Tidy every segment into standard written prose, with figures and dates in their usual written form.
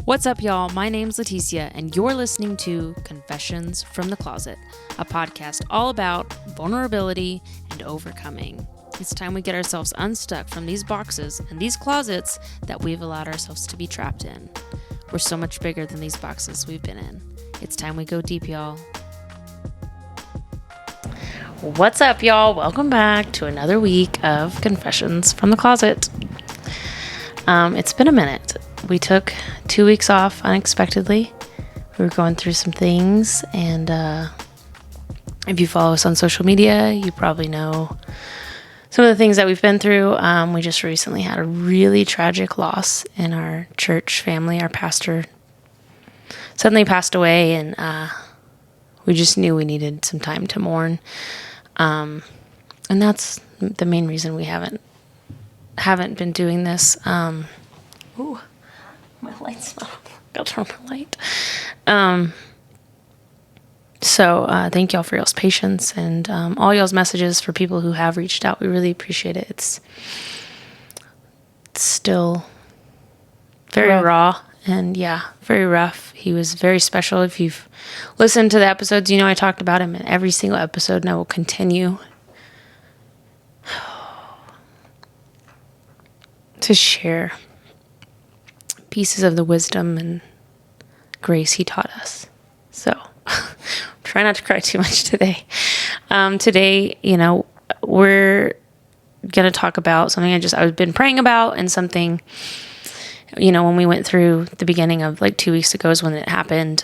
What's up, y'all? My name's Leticia, and you're listening to Confessions from the Closet, a podcast all about vulnerability and overcoming. It's time we get ourselves unstuck from these boxes and these closets that we've allowed ourselves to be trapped in. We're so much bigger than these boxes we've been in. It's time we go deep, y'all. What's up, y'all? Welcome back to another week of Confessions from the Closet. It's been a minute. We took 2 weeks off unexpectedly. We were going through some things, and if you follow us on social media, you probably know some of the things that we've been through. We just recently had a really tragic loss in our church family. Our pastor suddenly passed away, and we just knew we needed some time to mourn. And that's the main reason we haven't been doing this. Ooh, my light's not on. I'll turn on my light. So thank y'all for y'all's patience and all y'all's messages for people who have reached out. We really appreciate it. It's still very raw and very rough. He was very special. If you've listened to the episodes, you know I talked about him in every single episode, and I will continue to share pieces of the wisdom and grace he taught us. So try not to cry too much today. Today, we're going to talk about something I've been praying about, and something, when we went through the beginning of 2 weeks ago is when it happened.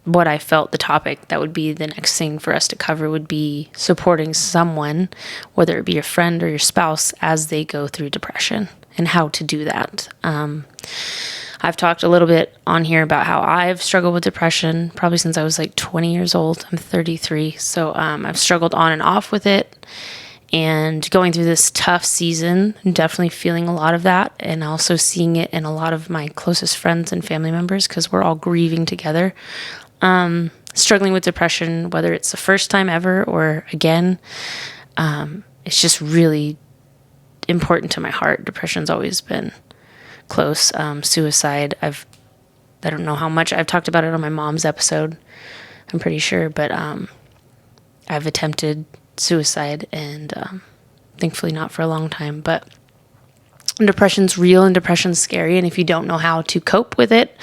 What I felt the topic that would be the next thing for us to cover would be supporting someone, whether it be your friend or your spouse, as they go through depression and how to do that. I've talked a little bit on here about how I've struggled with depression probably since I was 20 years old. I'm 33. So I've struggled on and off with it, and going through this tough season, I'm definitely feeling a lot of that, and also seeing it in a lot of my closest friends and family members because we're all grieving together. Struggling with depression, whether it's the first time ever or again, it's just really important to my heart. Depression's always been close. Suicide, I don't know how much I've talked about it on my mom's episode, I'm pretty sure, but I've attempted suicide, and thankfully not for a long time. But depression's real and depression's scary, and if you don't know how to cope with it,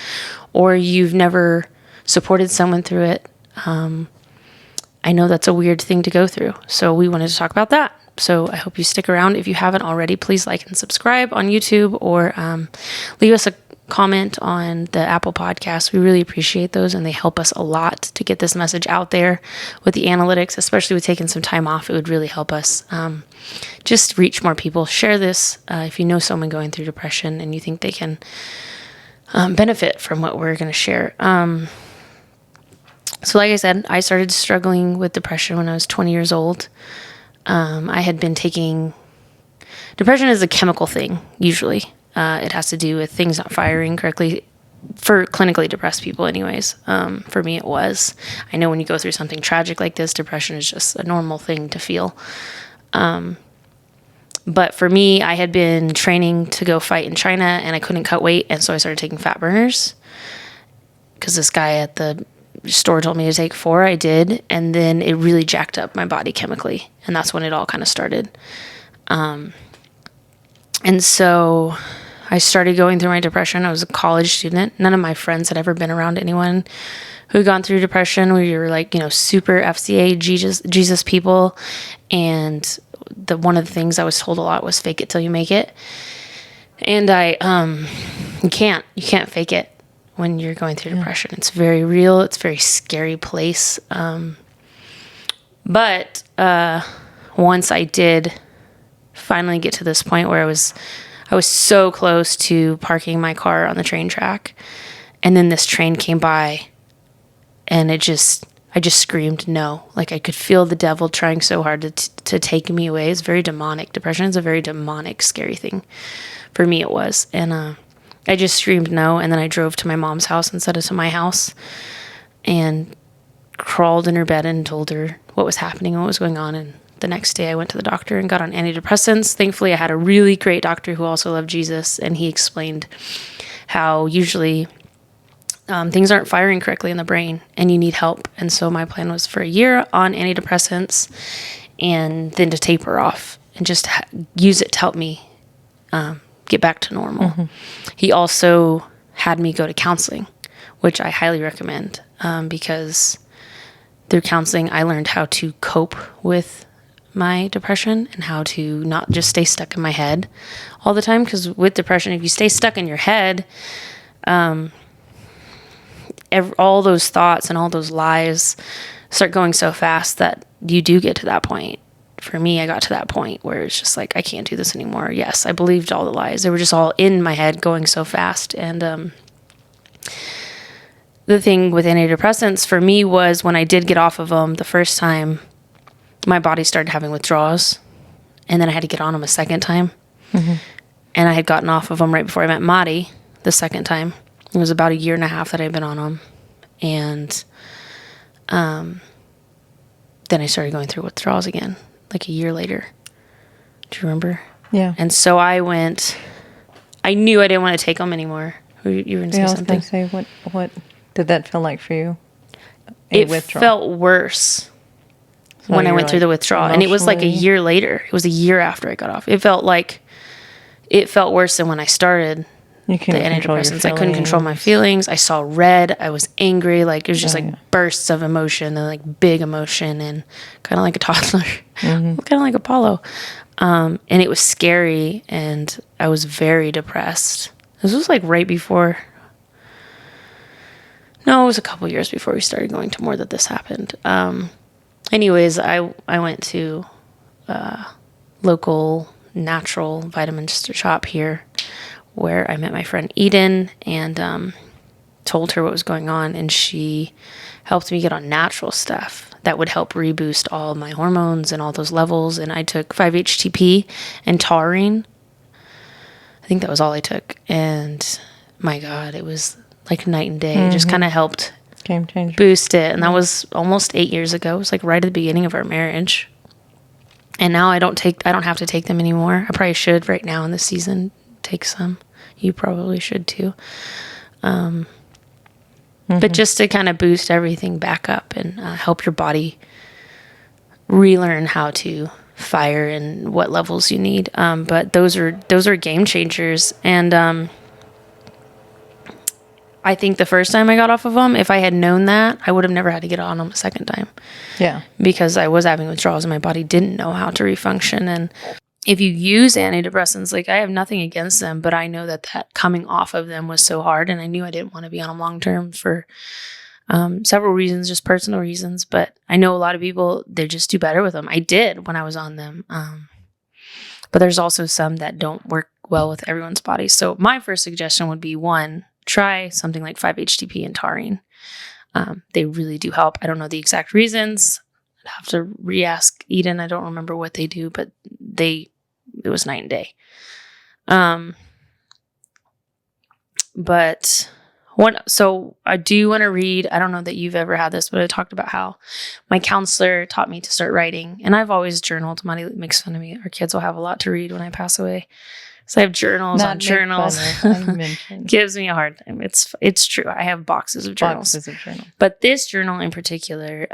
or you've never supported someone through it, I know that's a weird thing to go through. So we wanted to talk about that. So I hope you stick around. If you haven't already, please like and subscribe on YouTube, or leave us a comment on the Apple Podcast. We really appreciate those, and they help us a lot to get this message out there with the analytics, especially with taking some time off. It would really help us just reach more people. Share this if you know someone going through depression and you think they can benefit from what we're going to share. So like I said, I started struggling with depression when I was 20 years old. I had been taking... Depression is a chemical thing, usually. It has to do with things not firing correctly for clinically depressed people anyways. For me, it was. I know when you go through something tragic like this, depression is just a normal thing to feel. But for me, I had been training to go fight in China, and I couldn't cut weight, and so I started taking fat burners because this guy at the store told me to take 4. I did, and then it really jacked up my body chemically, and that's when it all kind of started. And so I started going through my depression. I was a college student. None of my friends had ever been around anyone who had gone through depression. We were super FCA Jesus people, and one of the things I was told a lot was fake it till you make it. And you can't fake it when you're going through depression. It's very real. It's a very scary place. But once I did finally get to this point where I was so close to parking my car on the train track, and then this train came by, and I just screamed no. I could feel the devil trying so hard to take me away. It's very demonic. Depression is a very demonic, scary thing. For me, it was. And I just screamed no, and then I drove to my mom's house instead of to my house, and crawled in her bed and told her what was happening and what was going on, and the next day I went to the doctor and got on antidepressants. Thankfully, I had a really great doctor who also loved Jesus, and he explained how usually things aren't firing correctly in the brain and you need help. And so my plan was for a year on antidepressants and then to taper off and just use it to help me get back to normal. He also had me go to counseling, which I highly recommend because through counseling, I learned how to cope with my depression and how to not just stay stuck in my head all the time. Because with depression, if you stay stuck in your head, all those thoughts and all those lies start going so fast that you do get to that point. For me, I got to that point where it's just like, I can't do this anymore. Yes, I believed all the lies. They were just all in my head going so fast. And the thing with antidepressants for me was when I did get off of them the first time, my body started having withdrawals. And then I had to get on them a second time. And I had gotten off of them right before I met Mari the second time. It was about 1.5 years that I'd been on them. And then I started going through withdrawals again, like 1 year later. Do you remember? Yeah. And so I knew I didn't want to take them anymore. You were going to say something? I was going to say, what did that feel like for you? It felt worse when I went through the withdrawal. And it was like 1 year later. It was 1 year after I got off. It felt worse than when I started the antidepressants. I couldn't control my feelings. I saw red. I was angry. Like it was just bursts of emotion and like big emotion and kind of like a toddler, kind of like Apollo. And it was scary and I was very depressed. This was like right before. No, it was a couple years before we started going to more that this happened. Anyways, I went to a local natural vitamin shop here where I met my friend Eden and told her what was going on. And she helped me get on natural stuff that would help reboost all my hormones and all those levels. And I took 5-HTP and taurine. I think that was all I took. And my God, it was like night and day. It just kind of helped game changer. Boost it. And that was almost 8 years ago. It was like right at the beginning of our marriage. And now I don't have to take them anymore. I probably should right now in this season take some. You probably should too. But just to kind of boost everything back up and help your body relearn how to fire and what levels you need. But those are game changers. And I think the first time I got off of them, if I had known that, I would have never had to get on them a second time. Yeah. Because I was having withdrawals and my body didn't know how to refunction. And if you use antidepressants, like I have nothing against them, but I know that coming off of them was so hard. And I knew I didn't want to be on them long term for several reasons, just personal reasons. But I know a lot of people, they just do better with them. I did when I was on them. But there's also some that don't work well with everyone's body. So my first suggestion would be, one, try something like 5-HTP and taurine. They really do help. I don't know the exact reasons. I'd have to re-ask Eden. I don't remember what they do, but it was night and day. So I do want to read, I don't know that you've ever had this, but I talked about how my counselor taught me to start writing. And I've always journaled. Monty makes fun of me. Our kids will have a lot to read when I pass away. So I have journals on journals. Gives me a hard time. It's true. I have boxes of journals. But this journal in particular,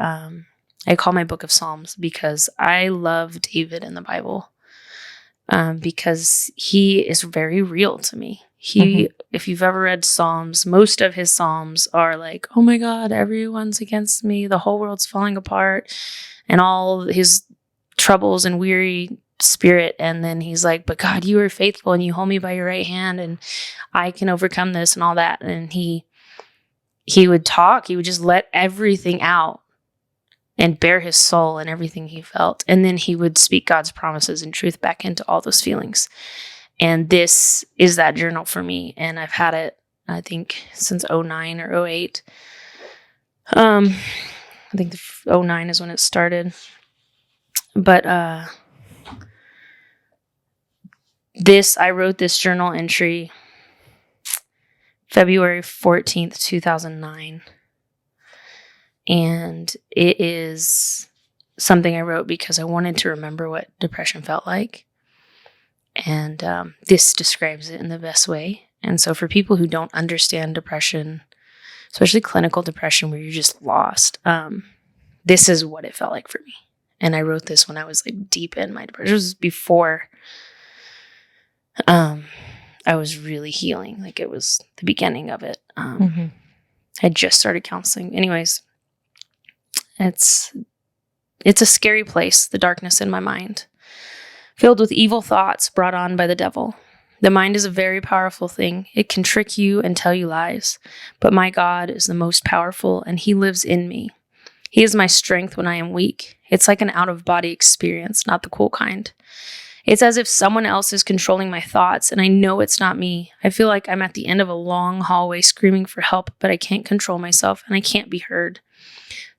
I call my book of Psalms because I love David in the Bible. Because he is very real to me. If you've ever read Psalms, most of his Psalms are like, oh my God, everyone's against me. The whole world's falling apart and all his troubles and weary spirit. And then he's like, but God, you are faithful and you hold me by your right hand and I can overcome this and all that. And he would talk, he would just let everything out and bare his soul and everything he felt. And then he would speak God's promises and truth back into all those feelings. And this is that journal for me. And I've had it, I think, since 2009 or 2008. I think 2009 is when it started. But I wrote this journal entry February 14th, 2009. And it is something I wrote because I wanted to remember what depression felt like. And this describes it in the best way. And so for people who don't understand depression, especially clinical depression where you're just lost, this is what it felt like for me. And I wrote this when I was like deep in my depression. It was before I was really healing. Like it was the beginning of it. I just started counseling. Anyways, it's a scary place, the darkness in my mind, filled with evil thoughts brought on by the devil. The mind is a very powerful thing. It can trick you and tell you lies. But my God is the most powerful, and he lives in me. He is my strength when I am weak. It's like an out-of-body experience, not the cool kind. It's as if someone else is controlling my thoughts, and I know it's not me. I feel like I'm at the end of a long hallway screaming for help, but I can't control myself, and I can't be heard.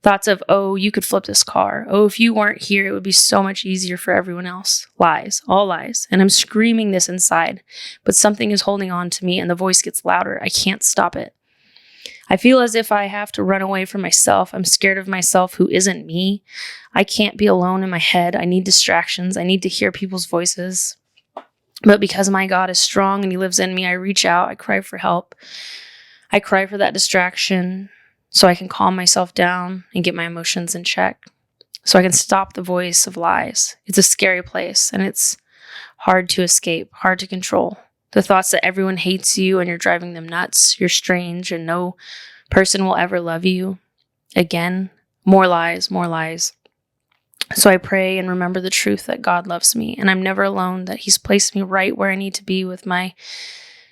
Thoughts of, oh, you could flip this car. Oh, if you weren't here, it would be so much easier for everyone else. Lies, all lies. And I'm screaming this inside, but something is holding on to me and the voice gets louder. I can't stop it. I feel as if I have to run away from myself. I'm scared of myself who isn't me. I can't be alone in my head. I need distractions. I need to hear people's voices. But because my God is strong and he lives in me, I reach out. I cry for help. I cry for that distraction, so I can calm myself down and get my emotions in check, so I can stop the voice of lies. It's a scary place, and it's hard to escape, hard to control. The thoughts that everyone hates you and you're driving them nuts, you're strange, and no person will ever love you. Again, more lies, more lies. So I pray and remember the truth that God loves me, and I'm never alone, that he's placed me right where I need to be with my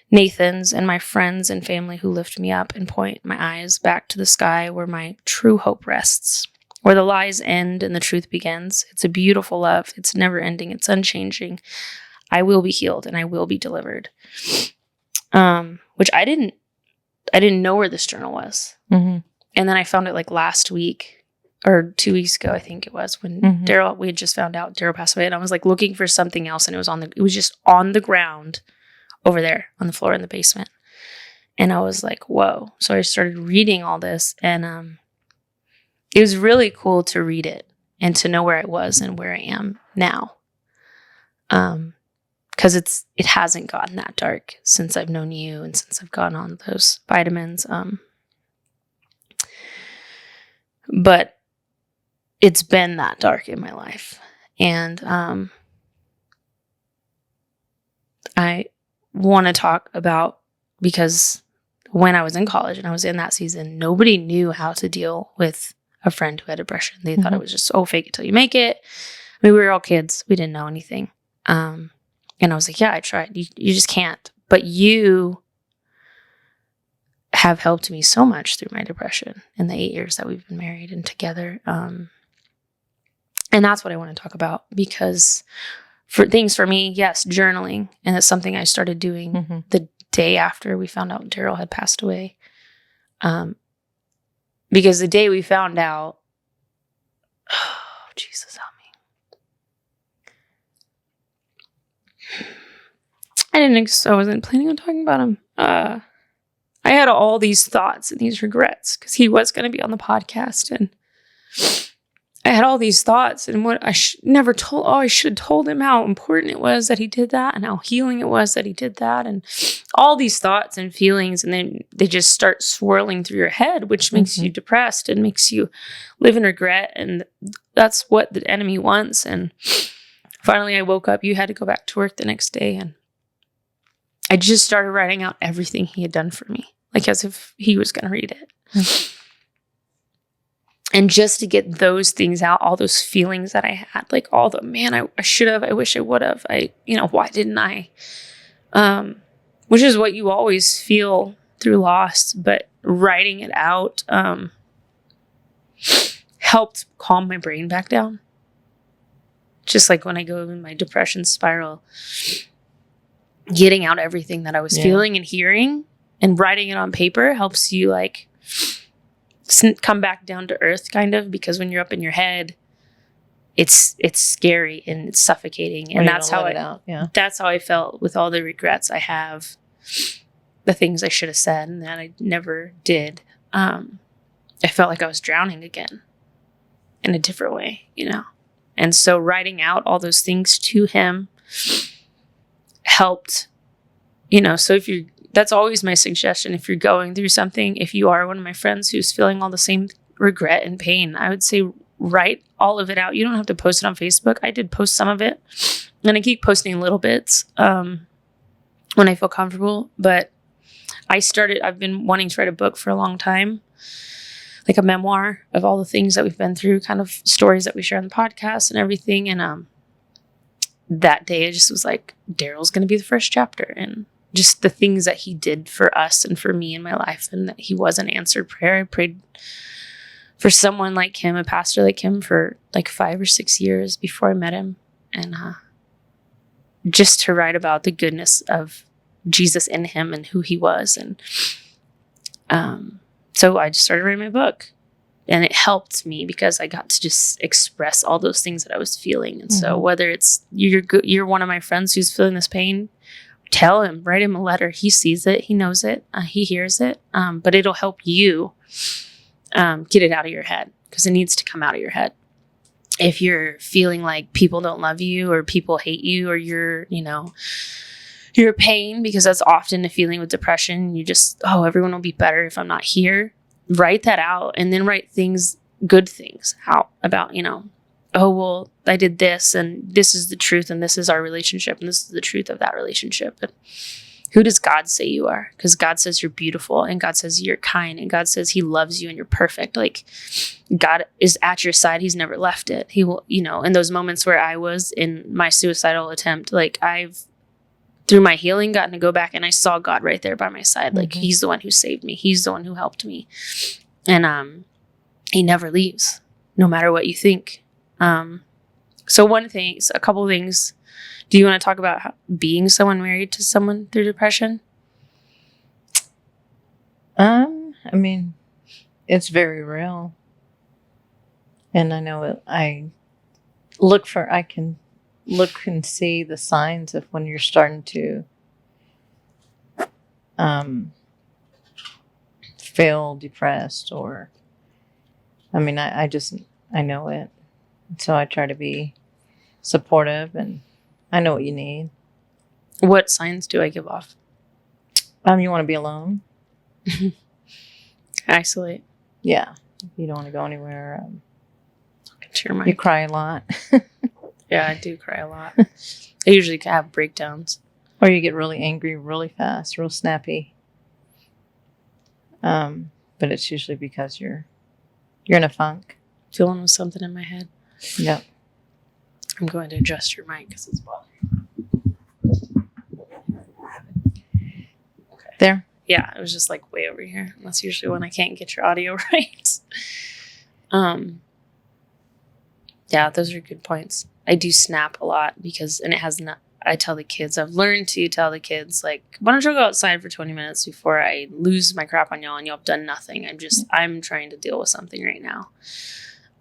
Nathans and my friends and family who lift me up and point my eyes back to the sky where my true hope rests, where the lies end and the truth begins. It's a beautiful love. It's never ending. It's unchanging. I will be healed and I will be delivered. Which I didn't know where this journal was. And then I found it like last week or 2 weeks ago, I think it was, when Daryl, we had just found out Daryl passed away, and I was like looking for something else, and it was just on the ground over there on the floor in the basement. And I was like, whoa. So I started reading all this, and it was really cool to read it and to know where I was and where I am now. Because it hasn't gotten that dark since I've known you and since I've gone on those vitamins. But it's been that dark in my life. And I want to talk about, because when I was in college and I was in that season, nobody knew how to deal with a friend who had depression. They thought it was just, oh, fake it till you make it. I mean, we were all kids. We didn't know anything. And I was like, yeah, I tried. You just can't. But you have helped me so much through my depression in the 8 years that we've been married and together. And that's what I want to talk about, because for me, yes, journaling. And it's something I started doing the day after we found out Daryl had passed away. Because the day we found out, oh, Jesus help me. I wasn't planning on talking about him. I had all these thoughts and these regrets because he was going to be on the podcast, and I had all these thoughts, and what I never told. Oh, I should have told him how important it was that he did that, and how healing it was that he did that, and all these thoughts and feelings, and then they just start swirling through your head, which makes you depressed and makes you live in regret, and that's what the enemy wants. And finally, I woke up. You had to go back to work the next day, and I just started writing out everything he had done for me, like as if he was going to read it. And just to get those things out, all those feelings that I had, like all the, man, I should have, I wish I would have, why didn't I? Which is what you always feel through loss, but writing it out helped calm my brain back down. Just like when I go in my depression spiral, getting out everything that I was feeling and hearing and writing it on paper helps you like come back down to earth, kind of, because when you're up in your head, it's scary and it's suffocating. And that's how that's how I felt with all the regrets I have, the things I should have said and that I never did. I felt like I was drowning again. in a different way, And so writing out all those things to him helped, so that's always my suggestion. If you're going through something, if you are one of my friends who's feeling all the same regret and pain, I would say write all of it out. You don't have to post it on Facebook. I did post some of it, and I keep posting little bits when I feel comfortable. But I've been wanting to write a book for a long time, like a memoir of all the things that we've been through, kind of stories that we share on the podcast and everything. And that day I just was like, Daryl's going to be the first chapter, and just the things that he did for us and for me in my life, and that he was an answered prayer. I prayed for someone like him, a pastor like him, for like 5 or 6 years before I met him. And just to write about the goodness of Jesus in him and who he was. And so I just started writing my book, and it helped me because I got to just express all those things that I was feeling. And so whether it's you're one of my friends who's feeling this pain, tell him, write him a letter. He sees it. He knows it. He hears it. But it'll help you get it out of your head, because it needs to come out of your head. If you're feeling like people don't love you, or people hate you, or you're a pain, because that's often a feeling with depression. You just, everyone will be better if I'm not here. Write that out, and then write good things out about, well, I did this, and this is the truth, and this is our relationship, and this is the truth of that relationship. And who does God say you are? Because God says you're beautiful, and God says you're kind, and God says he loves you and you're perfect. Like, God is at your side. He's never left it. He will, in those moments where I was in my suicidal attempt, like I've, through my healing, gotten to go back and I saw God right there by my side. Like he's the one who saved me. He's the one who helped me. And he never leaves, no matter what you think. So a couple of things. Do you want to talk about being someone married to someone through depression? I mean, it's very real. And I know I can look and see the signs of when you're starting to feel depressed, or, I know it. So I try to be supportive, and I know what you need. What signs do I give off? You want to be alone. Isolate. Yeah. You don't want to go anywhere. You cry a lot. Yeah, I do cry a lot. I usually have breakdowns. Or you get really angry really fast, real snappy. But it's usually because you're in a funk. Dealing with something in my head. Yep. I'm going to adjust your mic because it's bothering you. Okay. There? Yeah, it was just like way over here. And that's usually when I can't get your audio right. Yeah, those are good points. I do snap a lot because, and it has not, I've learned to tell the kids, like, why don't you go outside for 20 minutes before I lose my crap on y'all and y'all have done nothing. I'm trying to deal with something right now.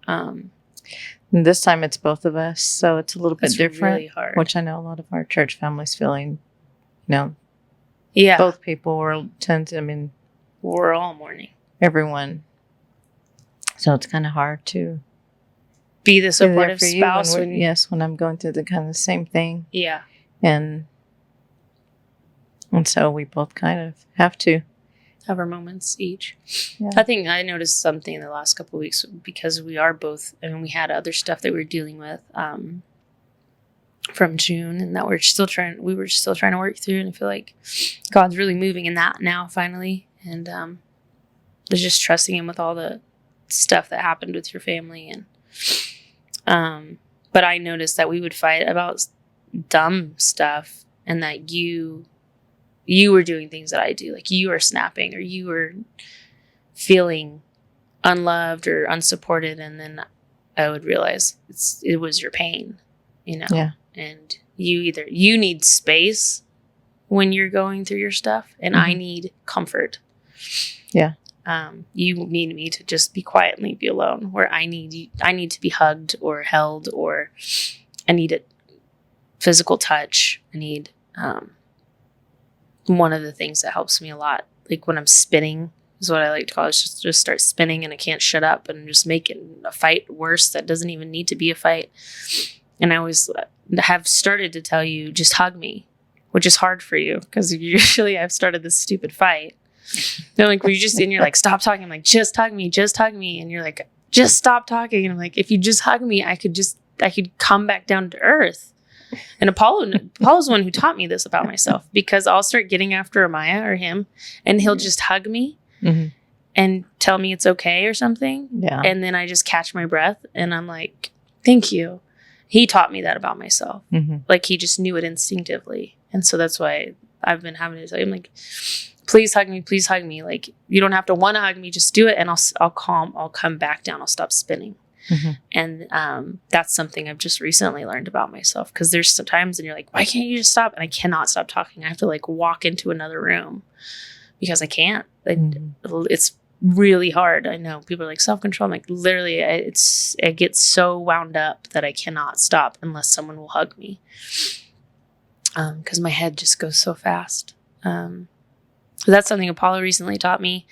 And this time it's both of us, so it's a little bit different, really hard. Which I know a lot of our church families feeling, yeah, both people we're all mourning. Everyone. So it's kind of hard to be the supportive spouse. When I'm going through the kind of same thing. Yeah. And so we both kind of have to have our moments each. Yeah. I think I noticed something in the last couple of weeks because we are both, we had other stuff that we were dealing with from June, and that we were still trying to work through. And I feel like God's really moving in that now, finally. And just trusting him with all the stuff that happened with your family. And but I noticed that we would fight about dumb stuff, and that you were doing things that I do, like you were snapping, or you were feeling unloved or unsupported, and then I would realize it was your pain, Yeah. And you need space when you're going through your stuff, and I need comfort. Yeah. You need me to just be quiet and leave you alone, where I need to be hugged or held, or I need a physical touch. I need, one of the things that helps me a lot, like when I'm spinning is what I like to call it. It's just start spinning and I can't shut up and just making a fight worse that doesn't even need to be a fight. And I always have started to tell you, just hug me, which is hard for you because usually I've started this stupid fight. They're like, you're like, stop talking. I'm like, just hug me. And you're like, just stop talking. And I'm like, if you just hug me, I could come back down to earth. And Apollo's the one who taught me this about myself, because I'll start getting after Amaya or him and he'll just hug me and tell me it's okay or something. Yeah. And then I just catch my breath and I'm like, thank you. He taught me that about myself. Like he just knew it instinctively. And so that's why I've been having to tell him, like, please hug me. Like, you don't have to want to hug me. Just do it. And I'll come back down. I'll stop spinning. And that's something I've just recently learned about myself, because there's some times and you're like, why can't you just stop? And I cannot stop talking. I have to like walk into another room because I can't. It's really hard. I know people are like self-control. I'm like, literally, I get so wound up that I cannot stop unless someone will hug me, because my head just goes so fast. So that's something Apollo recently taught me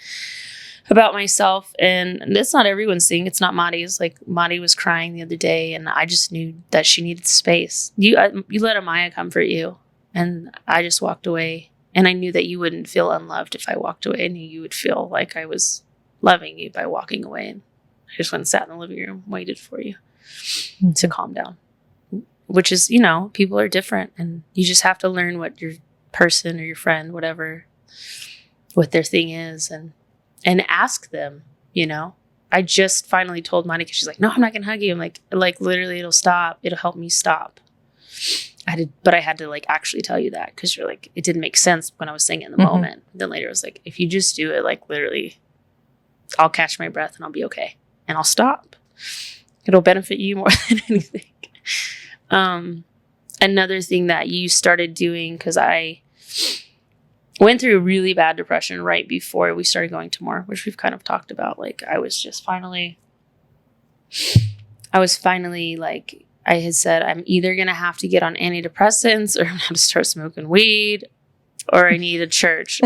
about myself. And it's not everyone's thing. It's not Mari's. Like, Mari was crying the other day and I just knew that she needed space. You let Amaya comfort you. And I just walked away. And I knew that you wouldn't feel unloved if I walked away. I knew you would feel like I was loving you by walking away. And I just went and sat in the living room, waited for you to calm down. Which is, people are different. And you just have to learn what your person or your friend, whatever, what their thing is. And ask them, I just finally told Monica, she's like, no, I'm not going to hug you. I'm like, literally it'll stop. It'll help me stop. But I had to like actually tell you that, because you're like, it didn't make sense when I was saying it in the moment. Then later I was like, if you just do it, like literally, I'll catch my breath and I'll be okay. And I'll stop. It'll benefit you more than anything. Another thing that you started doing, because I went through a really bad depression right before we started going to more, which we've kind of talked about. Like, I was finally like, I had said, I'm either going to have to get on antidepressants or I'm going to have to start smoking weed, or I need a church.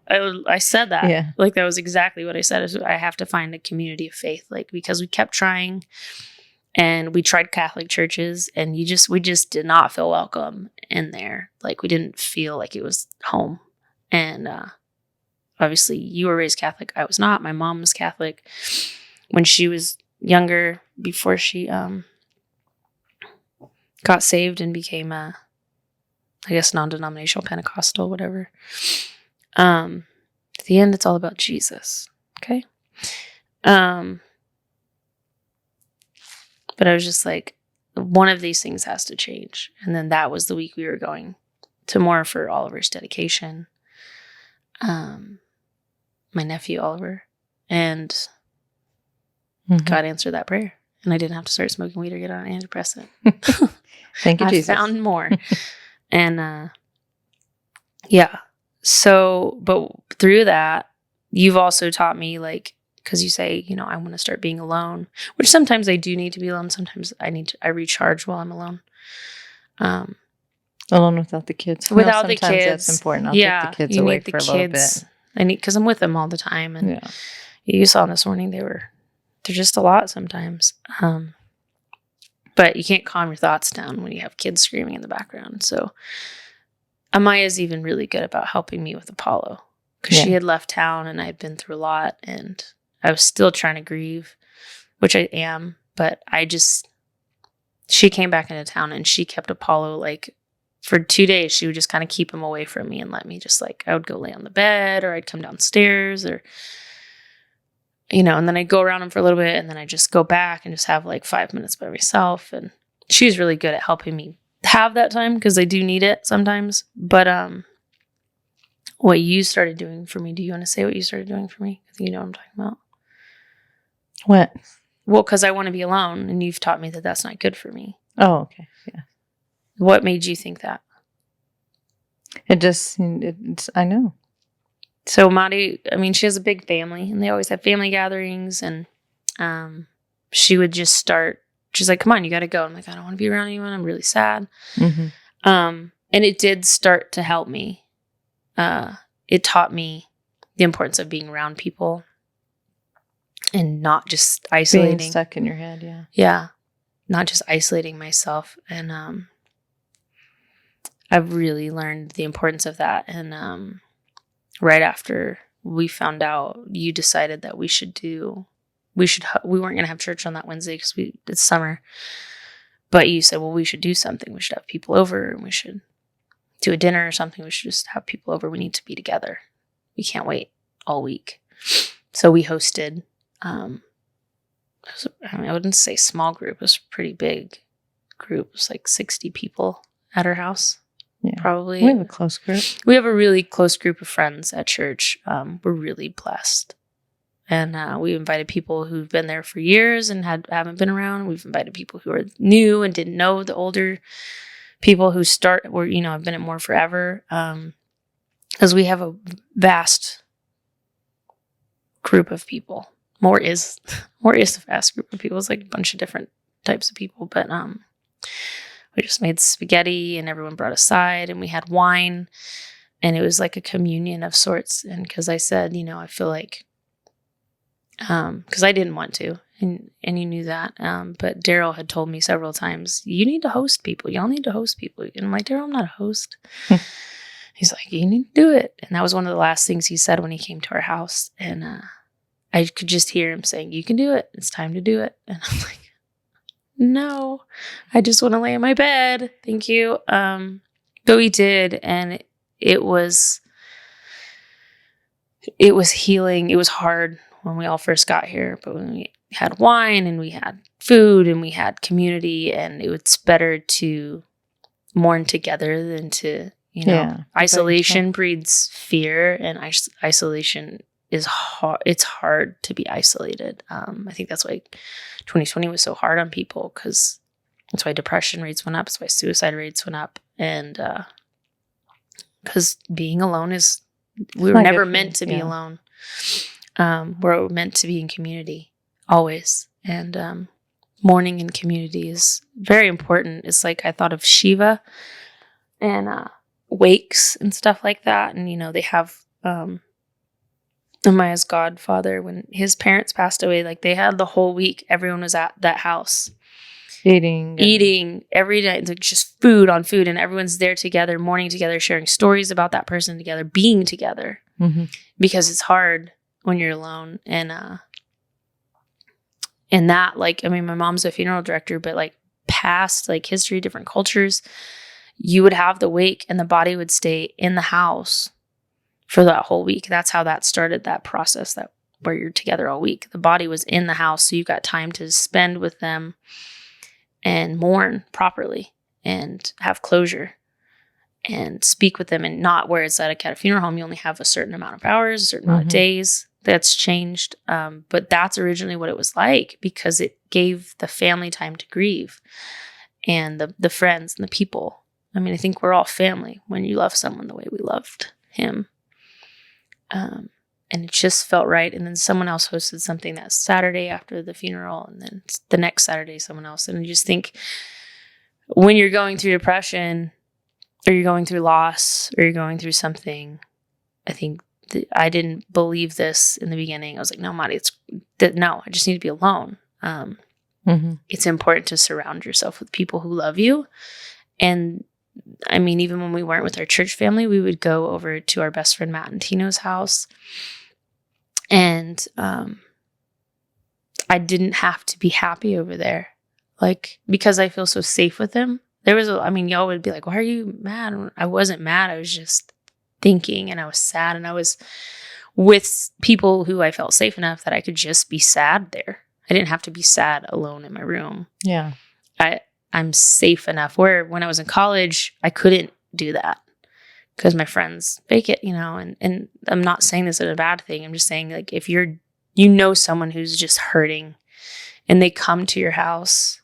I said that. Yeah. Like, that was exactly what I said. Is I have to find a community of faith, like, because we kept trying and we tried Catholic churches and we just did not feel welcome in there. Like, we didn't feel like it was home. And obviously you were raised Catholic. I was not. My mom was Catholic when she was younger, before she got saved and became I guess non-denominational Pentecostal, whatever. At the end, it's all about Jesus. Okay. But I was just like, one of these things has to change. And then that was the week we were going to more for Oliver's dedication. My nephew Oliver, and God answered that prayer, and I didn't have to start smoking weed or get on an antidepressant. Thank you, Jesus. I found more. And yeah. So, but through that, you've also taught me, like, because you say, I want to start being alone, which sometimes I do need to be alone. Sometimes I recharge while I'm alone. Alone without the kids. Without the kids. That's important. I'll take the kids away for a little bit. Because I'm with them all the time. And you saw this morning, they're just a lot sometimes. But you can't calm your thoughts down when you have kids screaming in the background. So Amaya's even really good about helping me with Apollo, because she had left town and I had been through a lot and I was still trying to grieve, which I am. But she came back into town and she kept Apollo, like, for 2 days. She would just kind of keep him away from me and let me just, like, I would go lay on the bed or I'd come downstairs or, and then I'd go around him for a little bit and then I'd just go back and just have like 5 minutes by myself. And she's really good at helping me have that time, because I do need it sometimes. But what you started doing for me, do you want to say what you started doing for me? I think you know what I'm talking about. What? Well, because I want to be alone, and you've taught me that that's not good for me. Oh, okay. Yeah. What made you think that? It's I know. So Mari, she has a big family, and they always have family gatherings, and she would just start, she's like, come on, you got to go. I'm like, I don't want to be around anyone. I'm really sad. And it did start to help me. It taught me the importance of being around people and not just Being isolating. stuck in your head, yeah. Yeah. Not just isolating myself. And I've really learned the importance of that. And right after we found out, you decided that we weren't going to have church on that Wednesday because it's summer. But you said, well, we should do something. We should have people over and we should do a dinner or something. We should just have people over. We need to be together. We can't wait all week. So we hosted, I wouldn't say small group. It was a pretty big group. It was like 60 people at our house. Yeah. Probably. We have a close group. We have a really close group of friends at church. We're really blessed. And we invited people who've been there for years and haven't been around. We've invited people who are new and didn't know the older people who have been at more forever. Because we have a vast group of people. More is a vast group of people. It's like a bunch of different types of people. But we just made spaghetti and everyone brought a side and we had wine. And it was like a communion of sorts. And because I said, I feel like, because I didn't want to, and you knew that. But Daryl had told me several times, you need to host people. Y'all need to host people. And I'm like, Daryl, I'm not a host. He's like, you need to do it. And that was one of the last things he said when he came to our house. And I could just hear him saying, you can do it. It's time to do it. And I'm like, no, I just want to lay in my bed. Thank you. But we did. And it was healing. It was hard when we all first got here, but when we had wine and we had food and we had community, and it's better to mourn together than to, isolation breeds fear, and isolation is hard. It's hard to be isolated. I think that's why 2020 was so hard on people, because that's why depression rates went up. That's why suicide rates went up. And because being alone we were never meant to be alone. We're meant to be in community always. And mourning in community is very important. It's like I thought of Shiva and wakes and stuff like that. And, they have Amaya's godfather, when his parents passed away, like they had the whole week. Everyone was at that house. Eating every day. It's like just food on food. And everyone's there together, mourning together, sharing stories about that person together, being together. Mm-hmm. Because it's hard when you're alone. And that, my mom's a funeral director, but like past history, different cultures, you would have the wake and the body would stay in the house for that whole week. That's how that started, that process, that where you're together all week. The body was in the house, so you got time to spend with them and mourn properly and have closure and speak with them, and not where it's at a funeral home. You only have a certain amount of hours, a certain amount of days. That's changed. But that's originally what it was like, because it gave the family time to grieve, and the friends and the people. I mean, I think we're all family when you love someone the way we loved him. And it just felt right. And then someone else hosted something that Saturday after the funeral, and then the next Saturday someone else. And I just think when you're going through depression, or you're going through loss, or you're going through something, I think I didn't believe this in the beginning. I was like, no, Mari, I just need to be alone. It's important to surround yourself with people who love you. And I mean, even when we weren't with our church family, we would go over to our best friend Matt and Tino's house. And I didn't have to be happy over there, because I feel so safe with him. Y'all would be like, why are you mad? I wasn't mad. I was just thinking, and I was sad, and I was with people who I felt safe enough that I could just be sad there. I didn't have to be sad alone in my room. Yeah. I'm safe enough, where when I was in college, I couldn't do that because my friends fake it, and I'm not saying this is a bad thing. I'm just saying, if someone who's just hurting and they come to your house,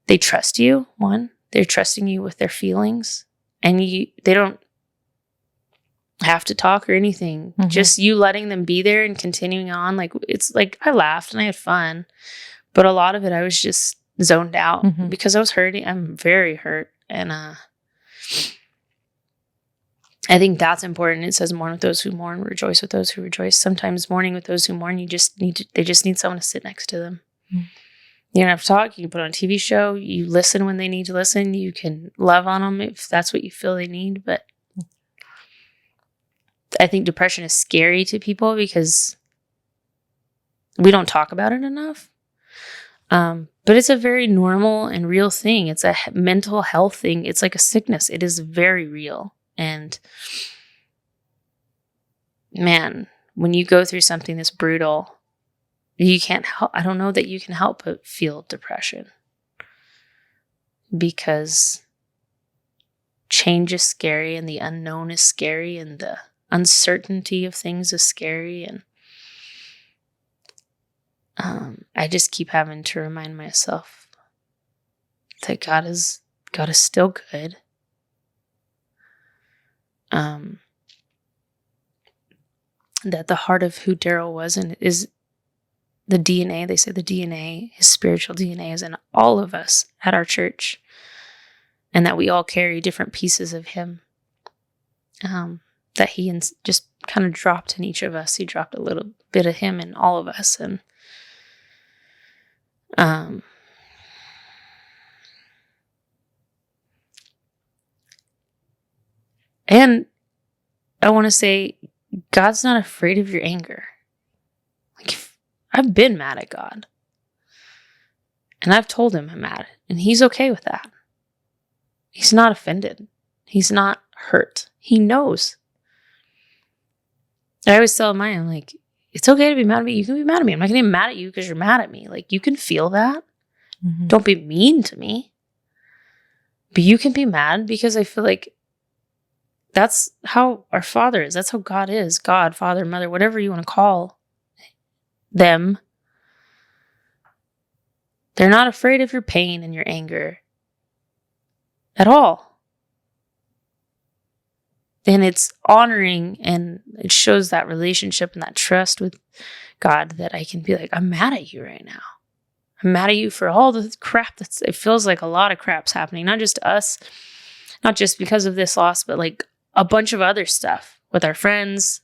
they trust you. One, they're trusting you with their feelings, and they don't have to talk or anything. Just you letting them be there and continuing on. It's like I laughed and I had fun, but a lot of it I was just zoned out because I was hurting. I'm very hurt, and I think that's important. It says mourn with those who mourn, rejoice with those who rejoice. Sometimes mourning with those who mourn, they just need someone to sit next to them. Mm. You don't have to talk. You can put on a TV show. You listen when they need to listen. You can love on them if that's what you feel they need. But I think depression is scary to people because we don't talk about it enough. But it's a very normal and real thing. It's a mental health thing. It's like a sickness. It is very real. And man, when you go through something that's brutal, you can't help. I don't know that you can help but feel depression, because change is scary and the unknown is scary and the uncertainty of things is scary. And I just keep having to remind myself that God is still good. That the heart of who Daryl was and is the DNA. They say the DNA, his spiritual DNA, is in all of us at our church, and that we all carry different pieces of him. That he just kind of dropped in each of us. He dropped a little bit of him in all of us, and and I want to say, God's not afraid of your anger. Like, I've been mad at God, and I've told him I'm mad, and he's okay with that. He's not offended. He's not hurt. He knows. I always tell Maya, I'm like, it's okay to be mad at me. You can be mad at me. I'm not going to be mad at you because you're mad at me. Like, you can feel that. Mm-hmm. Don't be mean to me. But you can be mad because I feel like that's how our Father is. That's how God is. God, Father, Mother, whatever you want to call them. They're not afraid of your pain and your anger at all. And it's honoring, and it shows that relationship and that trust with God, that I can be like, I'm mad at you right now. I'm mad at you for all the crap it feels like a lot of crap's happening. Not just us, not just because of this loss, but like a bunch of other stuff with our friends,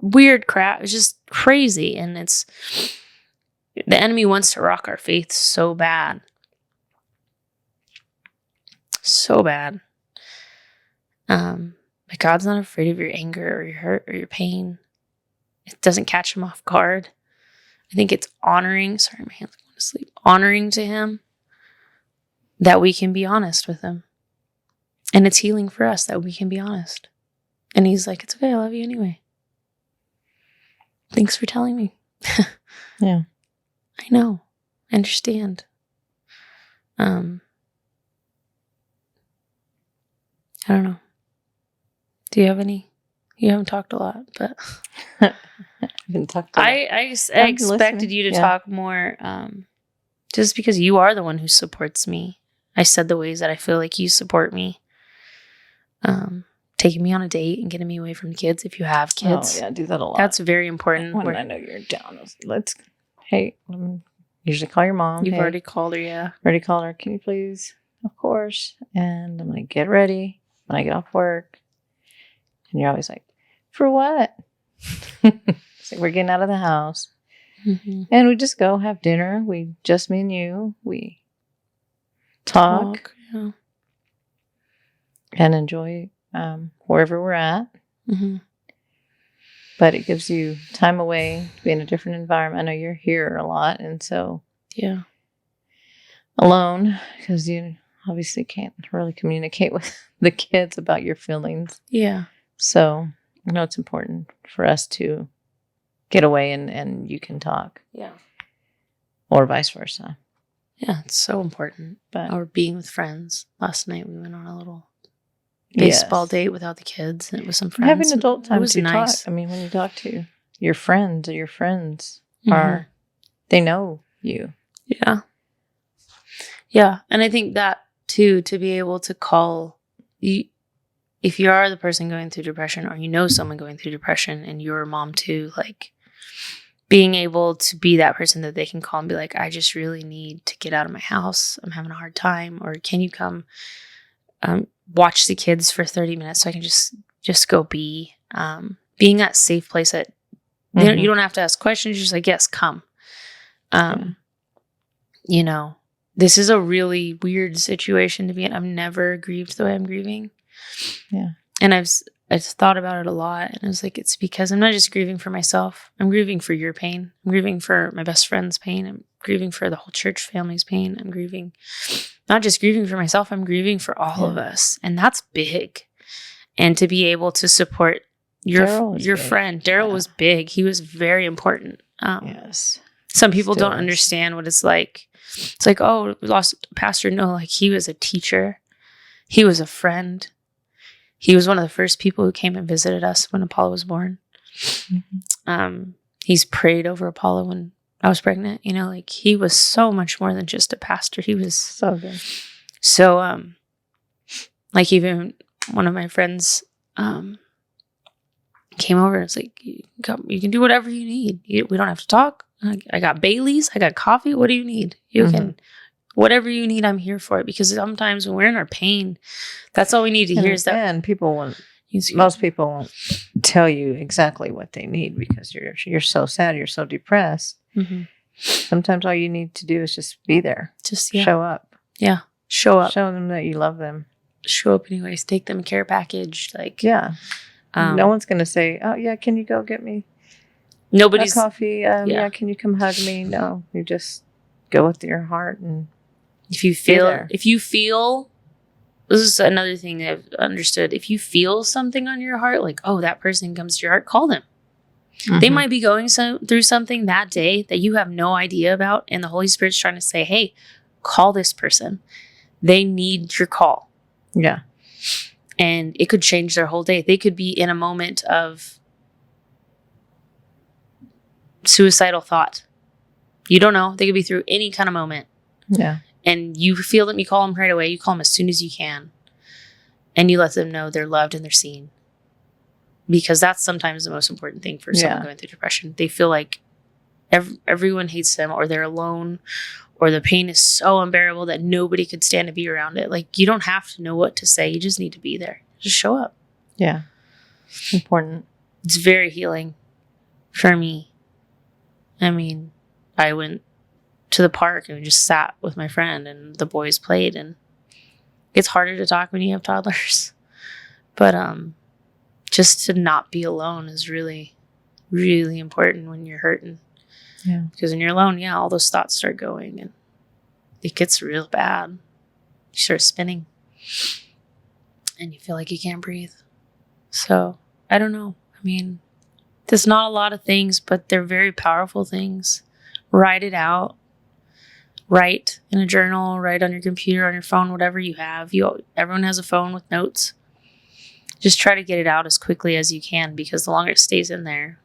weird crap. It's just crazy. And the enemy wants to rock our faith so bad. So bad. But God's not afraid of your anger or your hurt or your pain. It doesn't catch him off guard. I think it's honoring. Sorry, my hands are going to sleep. Honoring to him that we can be honest with him. And it's healing for us that we can be honest. And he's like, it's okay. I love you anyway. Thanks for telling me. Yeah. I know. I understand. I don't know. Do you have any? You haven't talked a lot, but I haven't talked a lot. I expected you to talk more, just because you are the one who supports me. I said the ways that I feel like you support me. Taking me on a date and getting me away from the kids if you have kids. Oh, yeah, I do that a lot. That's very important. When I know you're down, hey, usually call your mom. You've already called her, yeah. Already called her. Can you please? Of course. And I'm going to get ready when I get off work. And you're always like, for what? It's like, we're getting out of the house. Mm-hmm. And we just go have dinner. Just me and you. We talk. Yeah. And enjoy wherever we're at. Mm-hmm. But it gives you time away to be in a different environment. I know you're here a lot. And so, yeah, alone, because you obviously can't really communicate with the kids about your feelings. Yeah. So I know it's important for us to get away and you can talk. Yeah. Or vice versa. Yeah, it's so important. Or being with friends. Last night we went on a little baseball date without the kids, and it was some friends. Having adult time was to nice. Talk. I mean, when you talk to your friends mm-hmm. are, they know you. Yeah. Yeah. And I think that too, to be able to call you, if you are the person going through depression, or you know someone going through depression and you're a mom too, like being able to be that person that they can call and be like, I just really need to get out of my house. I'm having a hard time. Or can you come watch the kids for 30 minutes so I can just just go be. Being that safe place that you don't have to ask questions. You're just like, yes, come. You know, this is a really weird situation to be in. I've never grieved the way I'm grieving. Yeah. And I've thought about it a lot. And I was like, it's because I'm not just grieving for myself. I'm grieving for your pain. I'm grieving for my best friend's pain. I'm grieving for the whole church family's pain. I'm grieving, not just grieving for myself. I'm grieving for all of us. And that's big. And to be able to support your friend. Daryl was big. He was very important. Yes. Some people don't understand what it's like. It's like, oh, we lost a pastor. No, like he was a teacher. He was a friend. He was one of the first people who came and visited us when Apollo was born. He's prayed over Apollo when I was pregnant. You know, like he was so much more than just a pastor. He was so good. So, like even one of my friends came over and was like, you can do whatever you need. We don't have to talk. I got Bailey's. I got coffee. What do you need? You can, whatever you need, I'm here for it. Because sometimes when we're in our pain, that's all we need to hear is that. And most people won't tell you exactly what they need because you're so sad. You're so depressed. Sometimes all you need to do is just be there. Just show up. Yeah. Show up. Show them that you love them. Show up anyways. Take them a care package. Like, yeah. No one's going to say, oh, yeah, can you go get me nobody's coffee? Yeah, can you come hug me? No, you just go with your heart. And if you feel, this is another thing that I've understood. If you feel something on your heart, like, oh, that person comes to your heart, call them. They might be going through something that day that you have no idea about. And the Holy Spirit's trying to say, hey, call this person. They need your call. Yeah. And it could change their whole day. They could be in a moment of suicidal thought. You don't know. They could be through any kind of moment. Yeah. And you feel them, you call them right away. You call them as soon as you can. And you let them know they're loved and they're seen. Because that's sometimes the most important thing for someone going through depression. They feel like everyone hates them, or they're alone, or the pain is so unbearable that nobody could stand to be around it. Like, you don't have to know what to say. You just need to be there. Just show up. Yeah. Important. It's very healing for me. I mean, I went to the park and we just sat with my friend and the boys played, and it's harder to talk when you have toddlers. But just to not be alone is really, really important when you're hurting. Yeah. Because when you're alone, all those thoughts start going and it gets real bad. You start spinning and you feel like you can't breathe. So, I don't know. I mean, there's not a lot of things, but they're very powerful things. Write it out. Write in a journal, write on your computer, on your phone, whatever you have. Everyone has a phone with notes. Just try to get it out as quickly as you can, because the longer it stays in there,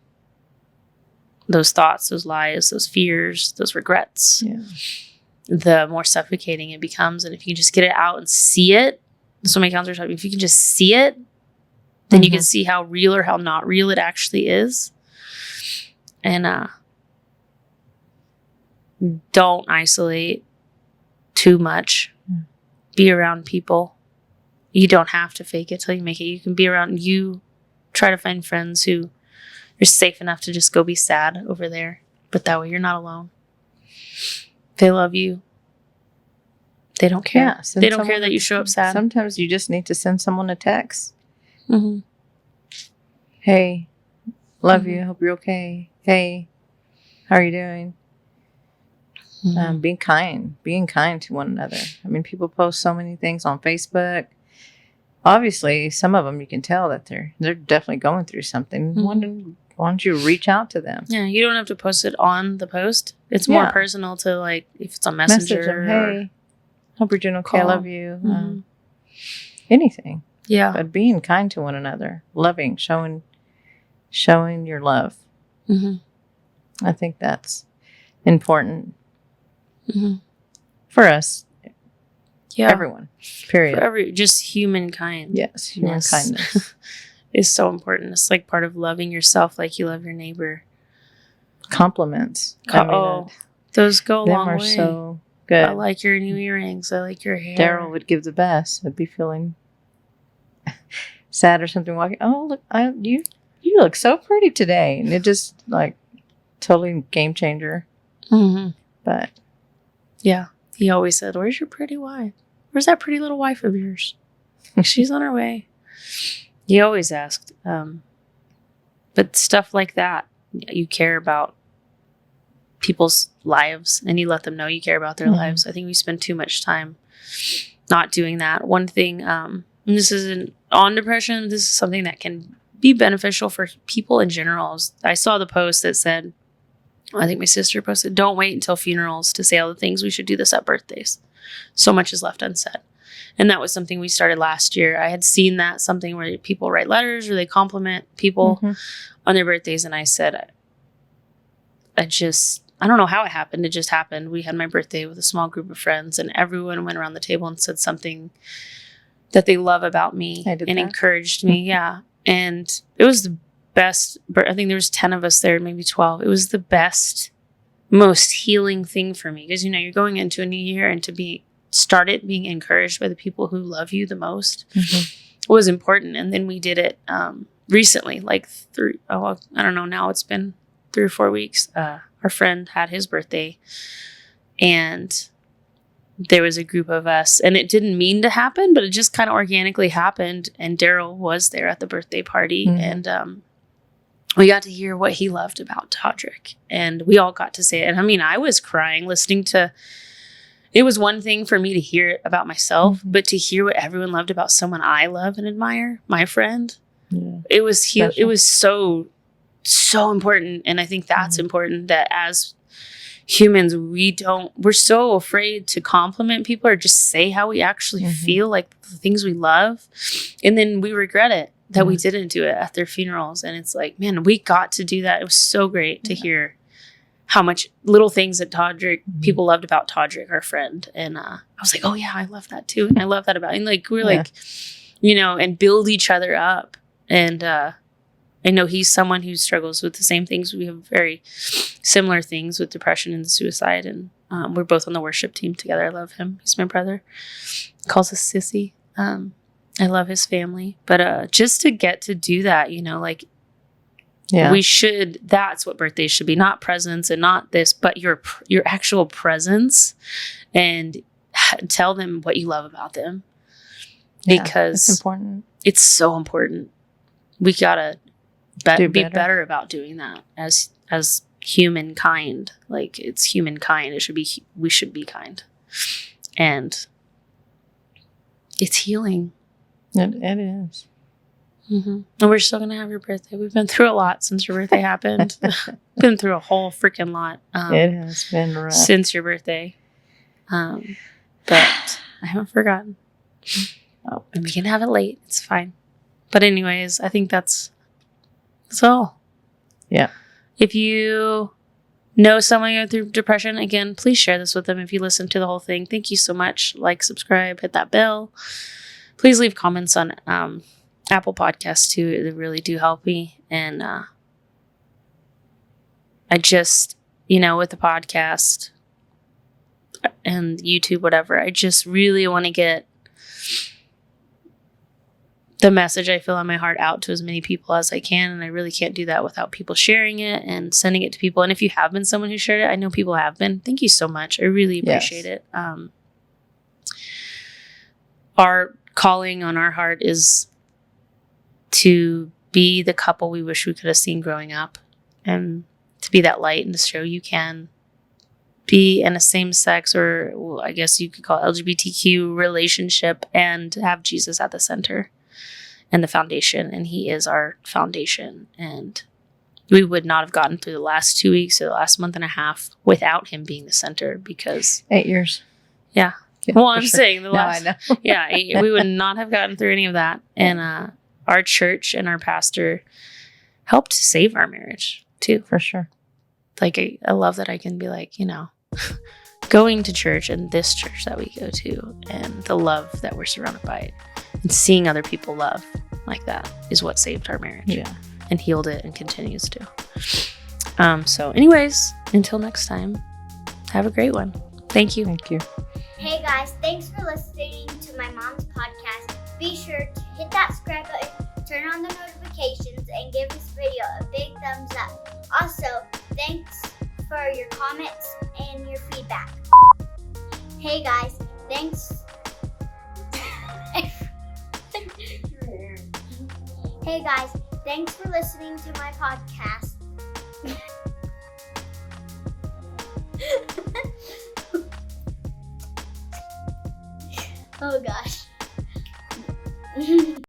those thoughts, those lies, those fears, those regrets, the more suffocating it becomes. And if you just get it out and see it, that's what my counselor taught me. If you can just see it, then you can see how real or how not real it actually is. And don't isolate too much. Be around people. You don't have to fake it till you make it. You can be around you. Try to find friends who you're safe enough to just go be sad over there. But that way you're not alone. They love you. They don't care. Yeah, they don't care that you show up sad. Sometimes you just need to send someone a text. Hey, love you. Hope you're okay. Hey, how are you doing? Being kind to one another. I mean, people post so many things on Facebook. Obviously, some of them you can tell that they're definitely going through something. Why don't you reach out to them? Yeah, you don't have to post it on the post. It's more personal to, like, if it's on Messenger. Message them, hey, hope you're doing okay. I love you. Anything. Yeah. But being kind to one another, loving, showing your love. I think that's important for us. Yeah. Everyone. Period. For just humankind. Yes, human kindness is so important. It's like part of loving yourself like you love your neighbor. Compliments. Those go a long way. Them are so good. I like your new earrings. I like your hair. Daryl would give the best. I'd be feeling sad or something, walking, oh, look, you look so pretty today. And it just, like, totally game changer. Mm-hmm. But yeah, he always said, where's your pretty wife? Where's that pretty little wife of yours? She's on her way. He always asked. But stuff like that, you care about people's lives and you let them know you care about their lives. I think we spend too much time not doing that. One thing, and this isn't on depression, this is something that can be beneficial for people in general. I saw the post that said, I think my sister posted, don't wait until funerals to say all the things we should do this at birthdays. So much is left unsaid. And that was something we started last year. I had seen that, something where people write letters or they compliment people on their birthdays. And I said, I don't know how it happened. It just happened. We had my birthday with a small group of friends and everyone went around the table and said something that they love about me and encouraged me. Yeah. And it was the best. I think there was 10 of us there, maybe 12. It was the best, most healing thing for me because, you're going into a new year and to start it being encouraged by the people who love you the most was important. And then we did it recently, like I don't know, now it's been 3 or 4 weeks. Our friend had his birthday and there was a group of us and it didn't mean to happen, but it just kind of organically happened. And Daryl was there at the birthday party and we got to hear what he loved about Todrick and we all got to say it. And I mean, I was crying listening to, it was one thing for me to hear it about myself, but to hear what everyone loved about someone I love and admire, my friend, it was it was so important. And I think that's important that as humans, we're so afraid to compliment people or just say how we actually feel, like the things we love. And then we regret it that we didn't do it at their funerals. And it's like, man, we got to do that. It was so great to hear how much little things that Todrick, people loved about Todrick, our friend. And I was like, oh yeah, I love that too. And I love that about him. Like, we're like, and build each other up. And I know he's someone who struggles with the same things. We have very similar things with depression and suicide. And we're both on the worship team together. I love him. He's my brother. He calls us Sissy. I love his family. But just to get to do that, like, we should, that's what birthdays should be. Not presents and not this, but your actual presence and tell them what you love about them. Because it's important. It's so important. We gotta be better about doing that as humankind. Like, it's humankind. We should be kind. And it's healing. It is. And we're still going to have your birthday. We've been through a lot since your birthday happened. Been through a whole freaking lot. It has been rough. Since your birthday. But I haven't forgotten. Oh, and we can have it late. It's fine. But anyways, I think that's all. Yeah. If you know someone going through depression, again, please share this with them if you listen to the whole thing. Thank you so much. Like, subscribe, hit that bell. Please leave comments on Apple Podcasts too. They really do help me. And I just, with the podcast and YouTube, whatever, I just really want to get the message I feel on my heart out to as many people as I can. And I really can't do that without people sharing it and sending it to people. And if you have been someone who shared it, I know people have been. Thank you so much. I really appreciate it. Our calling on our heart is to be the couple we wish we could have seen growing up and to be that light and to show you can be in a same sex, or I guess you could call it LGBTQ relationship, and have Jesus at the center and the foundation. And he is our foundation. And we would not have gotten through the last 2 weeks or the last month and a half without him being the center, because 8 years. Yeah. Well, I'm saying the last, I know. We would not have gotten through any of that. And, our church and our pastor helped save our marriage too. For sure. Like, I love that I can be like, going to church and this church that we go to and the love that we're surrounded by it and seeing other people love like that is what saved our marriage. Yeah. And healed it and continues to. So anyways, until next time, have a great one. Thank you. Thank you. Hey guys, thanks for listening to my mom's podcast. Be sure to hit that subscribe button, turn on the notifications, and give this video a big thumbs up. Also, thanks for your comments and your feedback. Hey guys, thanks. Hey guys, thanks for listening to my podcast. Oh gosh.